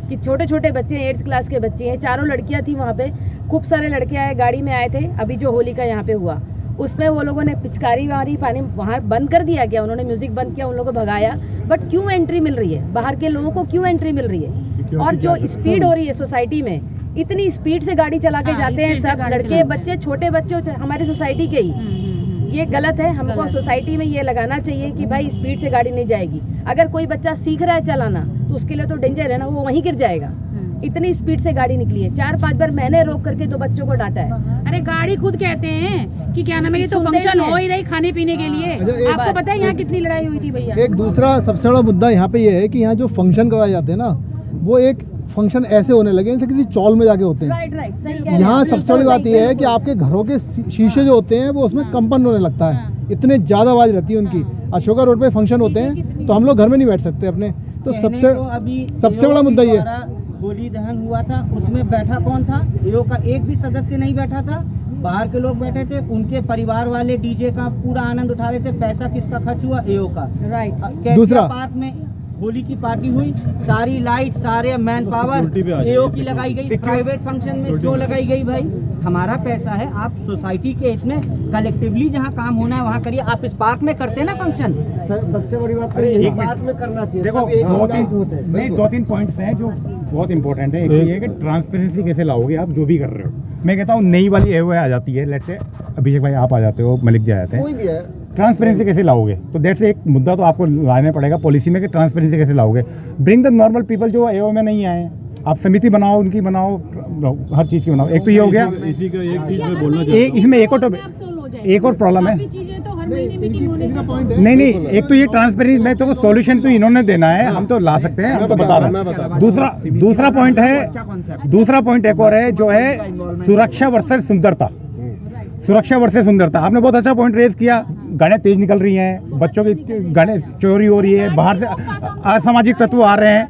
कि छोटे छोटे बच्चे 8th क्लास के बच्चे हैं, 4 लड़कियाँ थी वहाँ पे, खूब सारे लड़के आए, गाड़ी में आए थे। अभी जो होली का यहाँ पे हुआ उसमें वो लोगों ने पिचकारी मारी, पानी वहाँ बंद कर दिया गया, उन्होंने म्यूजिक बंद किया, उन लोगों को भगाया। बट क्यों एंट्री मिल रही है? बाहर के लोगों को क्यों एंट्री मिल रही है? और जो स्पीड हो रही है सोसाइटी में, इतनी स्पीड से गाड़ी चला के जाते हैं सब लड़के बच्चे, छोटे बच्चे हमारी सोसाइटी के ही। ये गलत है। हमको सोसाइटी में ये लगाना चाहिए कि भाई स्पीड से गाड़ी नहीं जाएगी। अगर कोई बच्चा सीख रहा है चलाना तो उसके लिए तो डेंजर है ना, वो वहीं गिर जाएगा। इतनी स्पीड से गाड़ी निकली है। 4-5 बार मैंने रोक करके 2 बच्चों को डांटा है। अरे गाड़ी खुद कहते हैं कि क्या नाम है, ये तो फंक्शन हो ही रही खाने पीने के लिए। आपको पता है यहाँ कितनी लड़ाई हुई थी भैया? एक दूसरा सबसे बड़ा मुद्दा यहाँ पे ये है कि यहाँ जो फंक्शन कराए जाते हैं ना, वो एक फंक्शन ऐसे होने लगे जैसे किसी चौल में जाके होते हैं। राइट, सही कह रहे हैं। यहाँ सबसे बड़ी बात ये है कि आपके घरों के शीशे जो होते हैं वो उसमें कंपन होने लगता है, इतने ज़्यादा आवाज़ रहती है उनकी। अशोका रोड पे फंक्शन होते हैं तो हम लोग घर में नहीं बैठ सकते अपने, तो सबसे बड़ा मुद्दा ये होली दहन हुआ था, उसमें बैठा कौन था? AO का एक भी सदस्य नहीं बैठा था, बाहर के लोग बैठे थे। उनके परिवार वाले डीजे का पूरा आनंद उठा रहे थे। पैसा किसका खर्च हुआ? AO का। राइट। दूसरा पार्क में होली की पार्टी हुई, सारी लाइट, सारे मैन पावर AO की लगाई गई। प्राइवेट फंक्शन में क्यों लगाई गई भाई? हमारा पैसा है, आप सोसाइटी के इसमें कलेक्टिवली जहाँ काम होना है वहाँ करिए। आप इस पार्क में करते हैं ना फंक्शन। सबसे बड़ी बात पार्क में करना चाहिए। देखो 2-3 पॉइंट्स हैं जो बहुत इंपॉर्टेंट है। एक ये है कि ट्रांसपेरेंसी कैसे लाओगे आप जो भी कर रहे हो। मैं कहता हूँ नई वाली AO आ जाती है, लेट्स से अभिषेक भाई आप आ जाते हो, मलिक जी आ जाते हैं, कोई भी है, ट्रांसपेरेंसी कैसे लाओगे? तो दैट्स एक मुद्दा तो आपको लाना पड़ेगा पॉलिसी में कि ट्रांसपेरेंसी कैसे लाओगे। ब्रिंग द नॉर्मल पीपल जो AO में नहीं आए, आप समिति बनाओ, उनकी बनाओ, हर चीज़ की बनाओ। एक तो ये हो गया। इसी का एक चीज़ मैं बोलना चाहता हूँ, इसमें एक और प्रॉब्लम है। नहीं, एक तो ये ट्रांसपेरेंसी में तो सॉल्यूशन तो इन्होंने देना है, हम तो ला सकते हैं, हम तो बता रहे हैं। दूसरा पॉइंट है, दूसरा पॉइंट एक और है जो है सुरक्षा वर्सेस सुंदरता। सुरक्षा वर्सेस सुंदरता, आपने बहुत अच्छा पॉइंट रेज किया। गाड़ियाँ तेज निकल रही हैं, बच्चों की गाड़ियाँ चोरी हो रही है, बाहर से असामाजिक तत्व आ रहे हैं।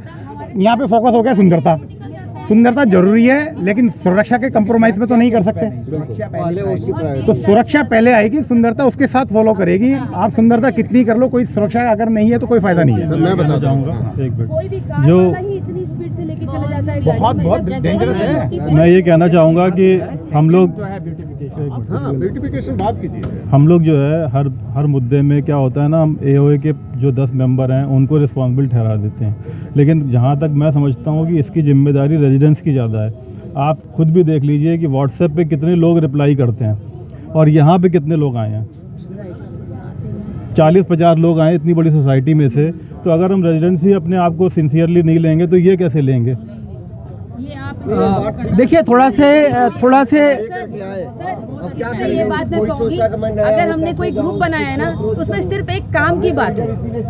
यहाँ पे फोकस हो गया सुंदरता। सुंदरता जरूरी है लेकिन सुरक्षा के कंप्रोमाइज में तो नहीं कर सकते। तो सुरक्षा पहले आएगी, सुंदरता उसके साथ फॉलो करेगी। आप सुंदरता कितनी कर लो, कोई सुरक्षा अगर नहीं है तो कोई फायदा नहीं है। मैं बताता हूँ कोई भी कार वाला ही इतनी स्पीड से लेके के चले जाता है, बहुत गाड़ी बहुत में डेंजरस है। मैं ये कहना चाहूँगा कि हम लोग हाँ ब्यूटिफिकेशन बात कीजिए। हम लोग जो है हर मुद्दे में क्या होता है ना, हम एओए के जो 10 मेंबर हैं उनको रिस्पॉन्सिबल ठहरा देते हैं, लेकिन जहाँ तक मैं समझता हूँ कि इसकी जिम्मेदारी रेजिडेंट्स की ज़्यादा है। आप खुद भी देख लीजिए कि व्हाट्सएप पे कितने लोग रिप्लाई करते हैं और यहाँ पे कितने लोग आए हैं, 40-50 लोग आए इतनी बड़ी सोसाइटी में से। तो अगर हम रेजिडेंट्स ही अपने आप को सिंसियरली नहीं लेंगे तो ये कैसे लेंगे? देखिए थोड़ा से इसमें ये बात मैं कहूँगी, अगर हमने कोई ग्रुप बनाया है ना तो उसमें सिर्फ एक काम की बात है,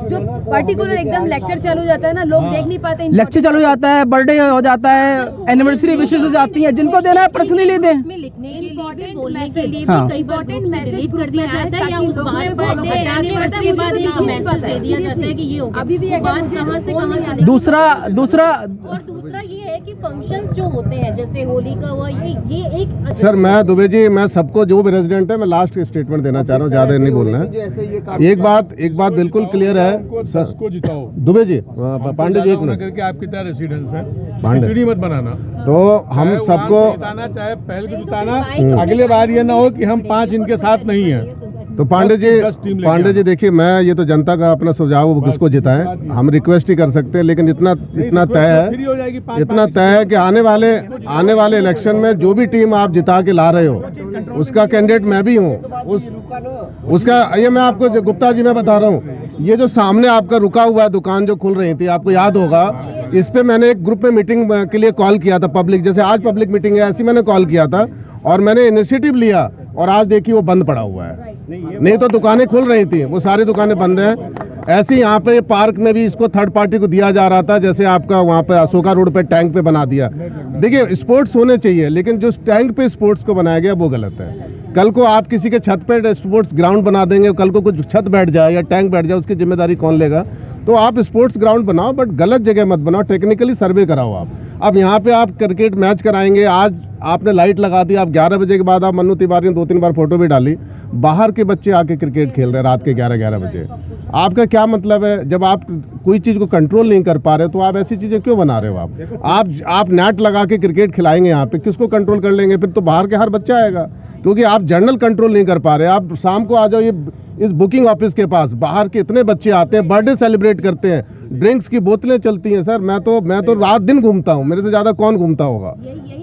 जो पर्टिकुलर एकदम लेक्चर चालू जाता है ना, लोग देख नहीं पाते। लेक्चर चालू जाता है, बर्थडे हो जाता है, एनिवर्सरी विशेष हो जाती है, जिनको देना है पर्सनली दें। लिखने के लिए बोलने के लिए हाँ। कई बार डिलीट कर दिया जाता है या उस बात पर एनिवर्सरी के बाद एक मैसेज दे दिया जाता है कि ये हो गया। अभी भी बात कहाँ से कहाँ चले। दूसरा और दूसरा ये है कि फंक्शंस जो होते हैं जैसे होली का हुआ, ये एक सर मैं दुबे जी, मैं सबको जो भी रेजिडेंट है, मैं लास्ट स्टेटमेंट देना चाह रहा हूँ, ज़्यादा नहीं बोलना है। एक बात बिल्कुल क्लियर है को जिताओ दुबे जी, पांडे जी एक मिनट, करके आपकी तरह रेसिडेंस है, पांडे खिचड़ी मत बनाना। तो हम सबको जिताना चाहे पहल को जिताना, अगले बार ये ना हो कि हम 5 इनके साथ नहीं हैं। तो पांडे जी देखिए, मैं ये तो जनता का अपना सुझाव वो किसको जिताएं, हम रिक्वेस्ट ही कर सकते हैं, लेकिन इतना तय है कि आने वाले इलेक्शन में जो भी टीम आप जिता के ला रहे हो उसका कैंडिडेट मैं भी हूँ। उसका ये मैं आपको गुप्ता जी मैं बता रहा हूँ, ये जो सामने आपका रुका हुआ है दुकान जो खुल रही थी, आपको याद होगा, इस पे मैंने एक ग्रुप में मीटिंग के लिए कॉल किया था, पब्लिक जैसे आज पब्लिक मीटिंग है ऐसी मैंने कॉल किया था और मैंने इनिशिएटिव लिया और आज देखिए वो बंद पड़ा हुआ है। नहीं तो दुकानें खुल रही थी, वो सारी दुकानें बंद हैं। ऐसे यहाँ पे पार्क में भी इसको थर्ड पार्टी को दिया जा रहा था, जैसे आपका वहाँ पे अशोका रोड पे टैंक पे बना दिया। देखिए स्पोर्ट्स होने चाहिए, लेकिन जो टैंक पे स्पोर्ट्स को बनाया गया वो गलत है। कल को आप किसी के छत पे स्पोर्ट्स ग्राउंड बना देंगे, कल को कुछ छत बैठ जाए या टैंक बैठ जाए, उसकी जिम्मेदारी कौन लेगा? तो आप स्पोर्ट्स ग्राउंड बनाओ, बट गलत जगह मत बनाओ, टेक्निकली सर्वे कराओ आप। अब यहाँ पे आप क्रिकेट मैच कराएंगे, आज आपने लाइट लगा दी, आप 11 बजे के बाद आप मन्नू तिवारी ने 2-3 बार फोटो भी डाली, बाहर के बच्चे आके क्रिकेट खेल रहे हैं रात के 11-11 बजे। आपका क्या मतलब है? जब आप कोई चीज़ को कंट्रोल नहीं कर पा रहे तो आप ऐसी चीज़ें क्यों बना रहे हो? आप नेट लगा के क्रिकेट खिलाएंगे यहाँ पे, किसको कंट्रोल कर लेंगे? फिर तो बाहर के हर बच्चा आएगा, क्योंकि आप जनरल कंट्रोल नहीं कर पा रहे। आप शाम को आ जाओ ये इस बुकिंग ऑफिस के पास, बाहर के इतने बच्चे आते हैं, बर्थडे सेलिब्रेट करते हैं, ड्रिंक्स की बोतलें चलती हैं। सर मैं तो रात दिन घूमता हूँ, मेरे से ज़्यादा कौन घूमता होगा?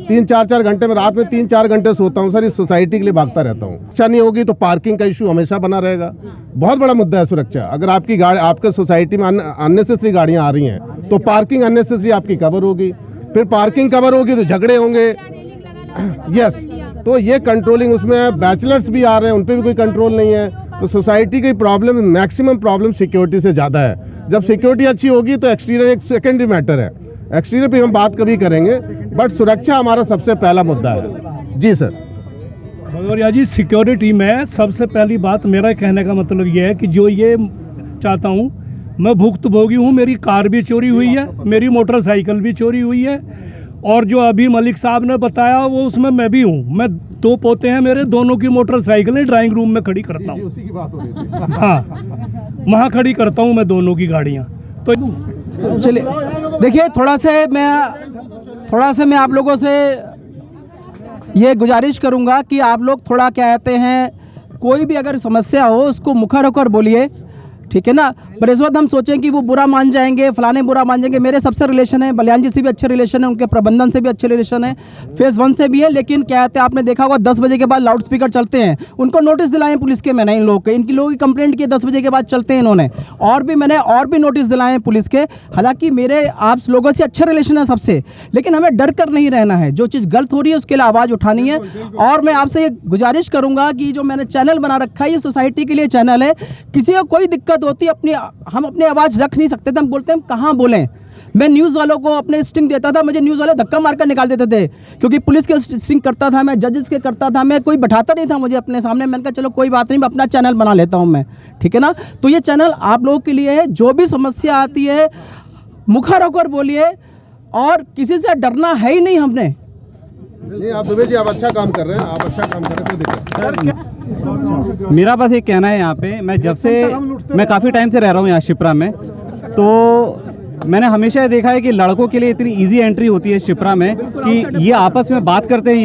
3-4 घंटे में रात में 3-4 घंटे सोता हूँ सर, इस सोसाइटी के लिए भागता रहता हूँ। सुरक्षा नहीं होगी तो पार्किंग का इशू हमेशा बना रहेगा, बहुत बड़ा मुद्दा है सुरक्षा। अगर आपकी गाड़ी, आपके सोसाइटी में अननेसेसरी गाड़ियाँ आ रही हैं तो पार्किंग अननेसेसरी आपकी कवर होगी, फिर पार्किंग कवर होगी तो झगड़े होंगे। यस, तो ये कंट्रोलिंग, उसमें बैचलर्स भी आ रहे हैं, उन पर भी कोई कंट्रोल नहीं है। तो सोसाइटी की प्रॉब्लम, मैक्सिमम प्रॉब्लम सिक्योरिटी से ज़्यादा है। जब सिक्योरिटी अच्छी होगी तो एक्सटीरियर एक सेकेंडरी मैटर है, एक्सटीरियर पे हम बात कभी करेंगे, बट सुरक्षा हमारा सबसे पहला मुद्दा है। जी सर। भगौरिया जी, सिक्योरिटी में सबसे पहली बात मेरा कहने का मतलब ये है कि जो ये चाहता हूँ, मैं भुक्तभोगी हूँ, मेरी कार भी चोरी हुई है, मेरी मोटरसाइकिल भी चोरी हुई है, और जो अभी मलिक साहब ने बताया वो उसमें मैं भी हूँ। मैं 2 पोते हैं मेरे, दोनों की मोटरसाइकिलें ड्राइंग रूम में खड़ी करता हूँ। उसी की बात हो रही थी। हाँ, वहाँ खड़ी करता हूँ मैं दोनों की गाड़ियाँ। तो चलिए देखिए, थोड़ा सा मैं आप लोगों से ये गुजारिश करूंगा कि आप लोग थोड़ा क्या कहते हैं, कोई भी अगर समस्या हो उसको मुखर होकर बोलिए, ठीक है ना। पर इस वक्त हम सोचें कि वो बुरा मान जाएंगे, फलाने बुरा मान जाएंगे। मेरे सबसे रिलेशन है, बलियान जी से भी अच्छे रिलेशन है, उनके प्रबंधन से भी अच्छे रिलेशन है, फेज़ 1 से भी है। लेकिन क्या कहते हैं, आपने देखा होगा 10 बजे के बाद लाउड स्पीकर चलते हैं, उनको नोटिस दिलाए पुलिस के। मैंने इन लोगों के, इनकी लोगों की कंप्लेंट की 10 बजे के बाद चलते हैं इन्होंने, मैंने और भी नोटिस दिलाए हैं पुलिस के। हालांकि मेरे आप लोगों से अच्छे रिलेशन है सबसे, लेकिन हमें डर कर नहीं रहना है। जो चीज़ गलत हो रही है उसके लिए आवाज़ उठानी है। और मैं आपसे ये गुजारिश करूँगा कि जो मैंने चैनल बना रखा है, ये सोसाइटी के लिए चैनल है। किसी को कोई दिक्कत होती है, हम अपनी आवाज़ रख नहीं सकते थे, हम बोलते हैं हम कहाँ बोलें। मैं न्यूज़ वालों को अपने स्टिंग देता था, मुझे न्यूज़ वाले धक्का मारकर निकाल देते थे, क्योंकि पुलिस के स्टिंग करता था मैं, जजेस के करता था मैं, कोई बैठाता नहीं था मुझे अपने सामने। मैंने कहा चलो कोई बात नहीं, मैं अपना चैनल बना लेता हूँ मैं, ठीक है ना। तो ये चैनल आप लोगों के लिए है। जो भी समस्या आती है मुखर होकर बोलिए, और किसी से डरना है ही नहीं हमने। नहीं, आप दुबे जी आप अच्छा काम कर रहे हैं, आप अच्छा काम कर रहे हैं, कोई दिक्कत। मेरा बस एक कहना है, यहाँ पे मैं काफ़ी टाइम से रह रहा हूँ यहाँ शिप्रा में, तो मैंने हमेशा ये देखा है कि लड़कों के लिए इतनी इजी एंट्री होती है शिप्रा में कि ये आपस में बात करते हैं,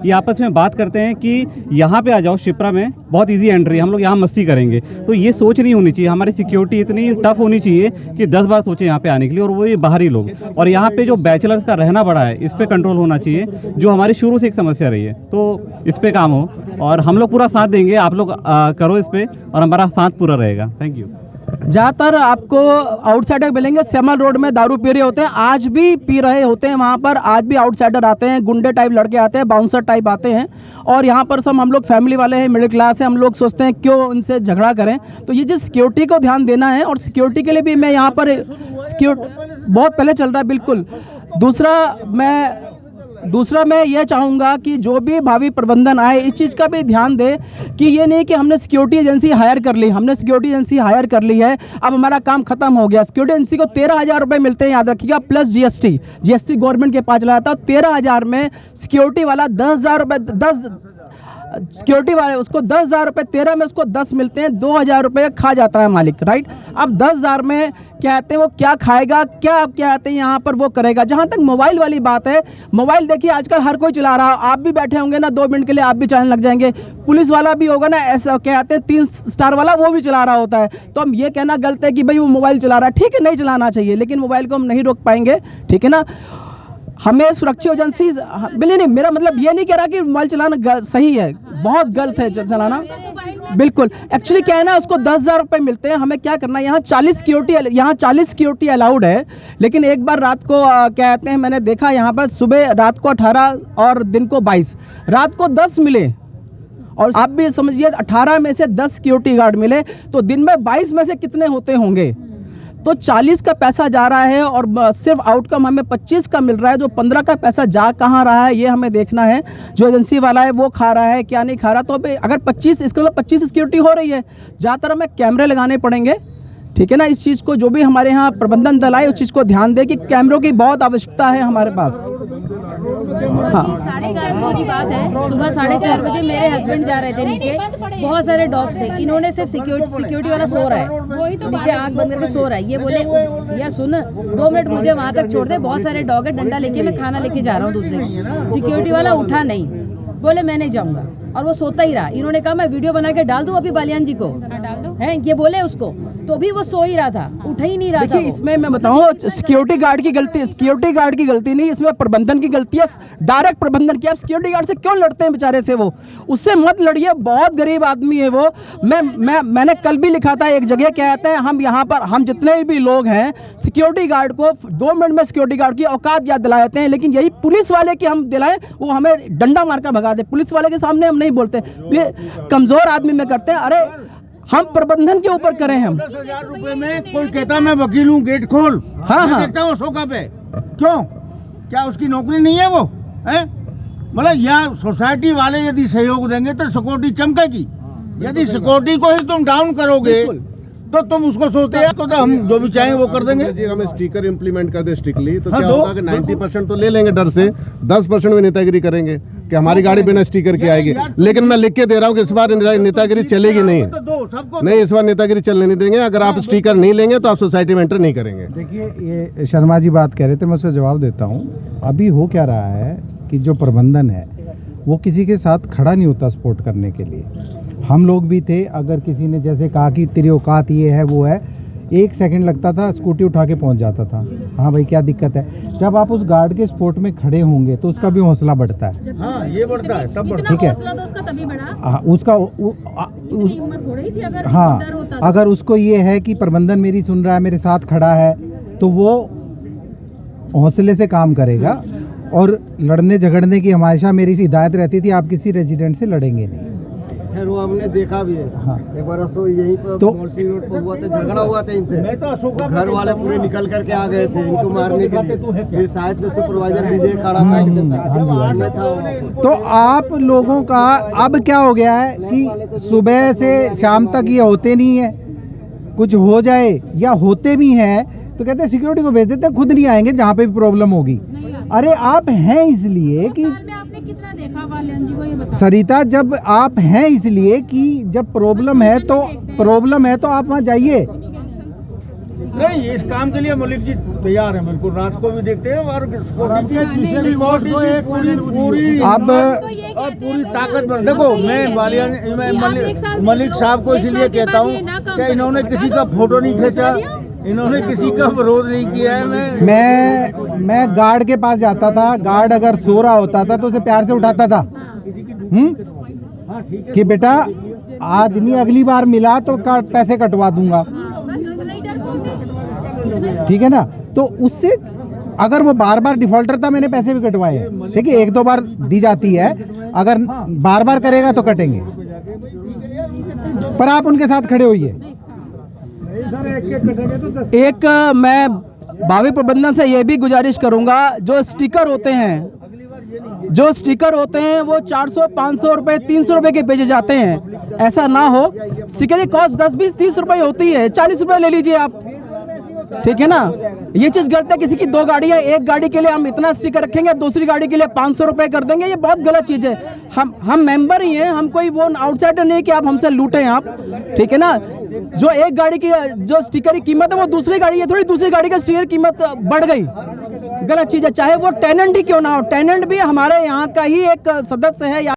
ये आपस में बात करते हैं कि यहाँ पे आ जाओ शिप्रा में, बहुत इजी एंट्री, हम लोग यहाँ मस्ती करेंगे। तो ये सोच नहीं होनी चाहिए, हमारी सिक्योरिटी इतनी टफ होनी चाहिए कि 10 बार सोचें यहाँ पे आने के लिए, और वो ये बाहरी लोग। और यहाँ पे जो बैचलर्स का रहना बड़ा है, इस पर कंट्रोल होना चाहिए, जो हमारी शुरू से एक समस्या रही है। तो इस पर काम हो और हम लोग पूरा साथ देंगे, आप लोग करो इस पर और हमारा साथ पूरा रहेगा। Thank you. ज़्यादातर आपको आउटसाइडर मिलेंगे, श्यामल रोड में दारू पी रहे होते हैं, आज भी पी रहे होते हैं वहाँ पर, आज भी आउटसाइडर आते हैं, गुंडे टाइप लड़के आते हैं, बाउंसर टाइप आते हैं। और यहाँ पर सब हम लोग फैमिली वाले हैं, मिडिल क्लास है, हम लोग सोचते हैं क्यों उनसे झगड़ा करें। तो ये जो सिक्योरिटी को ध्यान देना है, और सिक्योरिटी के लिए भी मैं यहाँ पर बहुत पहले चल रहा है बिल्कुल। दूसरा मैं ये चाहूँगा कि जो भी भावी प्रबंधन आए इस चीज़ का भी ध्यान दे कि ये नहीं कि हमने सिक्योरिटी एजेंसी हायर कर ली, है, अब हमारा काम खत्म हो गया। सिक्योरिटी एजेंसी को 13,000 रुपये मिलते हैं, याद रखिएगा, प्लस जीएसटी गवर्नमेंट के पास चला जाता है। 13,000 में सिक्योरिटी वाला 10,000 रुपये, सिक्योरिटी वाले उसको 10,000 रुपये, 13 में उसको 10 मिलते हैं, 2,000 रुपये खा जाता है मालिक, राइट। अब 10,000 में क्या कहते हैं वो क्या खाएगा, क्या कहते हैं यहाँ पर वो करेगा। जहाँ तक मोबाइल वाली बात है, मोबाइल देखिए आजकल हर कोई चला रहा है, आप भी बैठे होंगे ना 2 मिनट के लिए आप भी चलाने लग जाएंगे, पुलिस वाला भी होगा ना, ऐसा क्या कहते हैं 3 स्टार वाला, वो भी चला रहा होता है। तो हम ये कहना गलत है कि भाई वो मोबाइल चला रहा है, ठीक है नहीं चलाना चाहिए, लेकिन मोबाइल को हम नहीं रोक पाएंगे, ठीक है ना। हमें सुरक्षा एजेंसी बिल्कुल नहीं, मेरा मतलब ये नहीं कह रहा कि मोबाइल चलाना सही है, बहुत गलत है चलाना, बिल्कुल। एक्चुअली क्या है ना, उसको 10,000 रुपये मिलते हैं, हमें क्या करना है, यहाँ 40 सिक्योरिटी अलाउड है, लेकिन एक बार रात को क्या कहते हैं मैंने देखा यहाँ पर, सुबह रात को 18 और दिन को 22, रात को 10 मिले, और आप भी समझिए 18 में से 10 सिक्योरिटी गार्ड मिले, तो दिन में 22 में से कितने होते होंगे। तो 40 का पैसा जा रहा है और सिर्फ आउटकम हमें 25 का मिल रहा है। जो 15 का पैसा जा कहाँ रहा है ये हमें देखना है, जो एजेंसी वाला है वो खा रहा है क्या नहीं खा रहा। तो अगर 25, इसके मतलब 25 सिक्योरिटी हो रही है, ज़्यादातर हमें कैमरे लगाने पड़ेंगे, ठीक है ना। इस चीज़ को जो भी हमारे यहाँ प्रबंधन दल आए उस चीज़ को ध्यान दे कि कैमरों की बहुत आवश्यकता है हमारे पास। हाँ, 4:30 बजे की बात है, सुबह 4:30 बजे मेरे हस्बैंड जा रहे थे नीचे, बहुत सारे डॉग्स थे, इन्होंने सिर्फ सिक्योरिटी वाला सो रहा है, नीचे आंख बंद करके सो रहा है। ये बोले या सुन 2 मिनट मुझे वहाँ तक छोड़ दे, बहुत सारे डॉग है, डंडा लेके मैं खाना लेके जा रहा हूँ दूसरे को। सिक्योरिटी वाला उठा नहीं, बोले मैं नहीं जाऊँगा, और वो सोता ही रहा। इन्होंने कहा मैं वीडियो बना के डाल दूं अभी बालियान जी को, हैं ये बोले उसको, तो भी वो सो ही रहा था, उठ ही नहीं रहा था। इसमें मैं बताऊं सिक्योरिटी गार्ड की गलती नहीं, इसमें प्रबंधन की गलती है, डायरेक्ट प्रबंधन की। आप सिक्योरिटी गार्ड से क्यों लड़ते हैं बेचारे से, वो उससे मत लड़िए, बहुत गरीब आदमी है वो। मैंने कल भी लिखा था एक जगह, क्या कहते हैं हम यहाँ पर हम जितने भी लोग हैं सिक्योरिटी गार्ड को 2 मिनट में सिक्योरिटी गार्ड की औकात याद दिला देते हैं, लेकिन यही पुलिस वाले की हम दिलाएं वो हमें डंडा मार कर भगा दे। पुलिस वाले के सामने हम नहीं बोलते, कमजोर आदमी में करते हैं। अरे हम प्रबंधन के ऊपर करें हम। 10,000 रुपए में कोई कहता मैं वकील हूँ, गेट खोल, हाँ मैं देखता हूँ सोका पे, क्यों, क्या उसकी नौकरी नहीं है वो, है मतलब। यहाँ सोसाइटी वाले यदि सहयोग देंगे तो सिक्योरिटी चमकेगी। यदि सिक्योरिटी को ही तुम डाउन करोगे तो तुम उसको सोचते हैं तो हम जो भी चाहें वो कर देंगे। जी हमें स्टिकर इंप्लीमेंट कर दे स्ट्रिक्टली, तो क्या होगा कि 90% तो ले लेंगे डर से, 10% में नेतागिरी करेंगे कि हमारी गाड़ी बिना स्टिकर की आएगी। लेकिन मैं लिख के दे रहा हूँ कि इस बार नेतागिरी चलेगी नहीं, नहीं इस बार नेतागिरी चलने नहीं देंगे। अगर आप स्टिकर नहीं लेंगे तो आप सोसाइटी में एंटर नहीं करेंगे। देखिए ये शर्मा जी बात कह रहे थे, मैं उसका जवाब देता हूँ। अभी हो क्या रहा है कि जो प्रबंधन है वो किसी के साथ खड़ा नहीं होता सपोर्ट करने के लिए। हम लोग भी थे, अगर किसी ने जैसे कहा कि तेरी औकात ये है वो है, 1 सेकंड लगता था, स्कूटी उठा के पहुंच जाता था। हाँ भाई क्या दिक्कत है, जब आप उस गार्ड के सपोर्ट में खड़े होंगे तो उसका भी हौसला बढ़ता है। हाँ ये बढ़ता है, तब बढ़ता है, ठीक है। उसका हाँ, अगर उसको ये है कि प्रबंधन मेरी सुन रहा है, मेरे साथ खड़ा है, तो वो हौसले से काम करेगा। और लड़ने झगड़ने की हमेशा मेरी हिदायत रहती थी, आप किसी रेजिडेंट से लड़ेंगे नहीं। खैर वो हमने देखा भी है। हाँ। एक बार तो यहीं पर मौलसी रोड पर हुआ था, झगड़ा हुआ था इनसे, घर वाले पूरे निकल करके आ गए थे इनको मारने के लिए। फिर साथ में सुपरवाइजर विजय खड़ा था। तो आप लोगों का अब क्या हो गया है कि सुबह से शाम तक ये होते नहीं है, कुछ हो जाए या होते भी हैं तो कहते हैं सिक्योरिटी को भेज देते हैं, खुद नहीं आएंगे जहाँ पे भी प्रॉब्लम होगी। अरे आप हैं इसलिए कि कितना देखा बालियान जी को, ये बताओ। सरिता, जब आप हैं इसलिए कि जब प्रॉब्लम है तो आप वहाँ जाइए। नहीं इस काम के लिए मलिक जी तैयार हैं बिल्कुल, रात को भी देखते हैं और सिक्योरिटी की पूरी अब पूरी ताकत बन। देखो मैं मलिक साहब को इसीलिए कहता हूँ कि इन्होंने किसी का फोटो नहीं खींचा, इन्होंने किसी का विरोध नहीं किया है। मैं गार्ड के पास जाता था, गार्ड अगर सो रहा होता था तो उसे प्यार से उठाता था कि बेटा आज नहीं अगली बार मिला तो पैसे कटवा दूंगा, ठीक है ना। तो उससे अगर वो बार बार डिफॉल्टर था, मैंने पैसे भी कटवाए हैं। देखिए, एक दो बार दी जाती है, अगर बार बार करेगा तो कटेंगे, पर आप उनके साथ खड़े होइए। एक मैं भावी प्रबंधन से ये भी गुजारिश करूंगा, जो स्टिकर होते हैं वो 400, 500 रुपए, 300 रुपए के बेचे जाते हैं। ऐसा ना हो, स्टिकर की कॉस्ट 10, 20, 30 रुपए होती है, 40 रुपए ले लीजिए आप, ठीक है ना। ये चीज़ गलत है। किसी की 2 गाड़ी है, एक गाड़ी के लिए हम इतना स्टिकर रखेंगे, दूसरी गाड़ी के लिए 500 रुपए कर देंगे, ये बहुत गलत चीज़ है। हम मेंबर ही हैं, हम कोई वो आउटसाइडर नहीं है कि आप हमसे लूटें आप, ठीक है ना। जो एक गाड़ी की जो स्टिकर की कीमत है वो दूसरी गाड़ी है, थोड़ी दूसरी गाड़ी का स्टिकर कीमत बढ़ गई, गलत चीज़ है। चाहे वो टेनेंट ही क्यों ना हो, टेनेंट भी हमारे यहाँ का ही एक सदस्य है या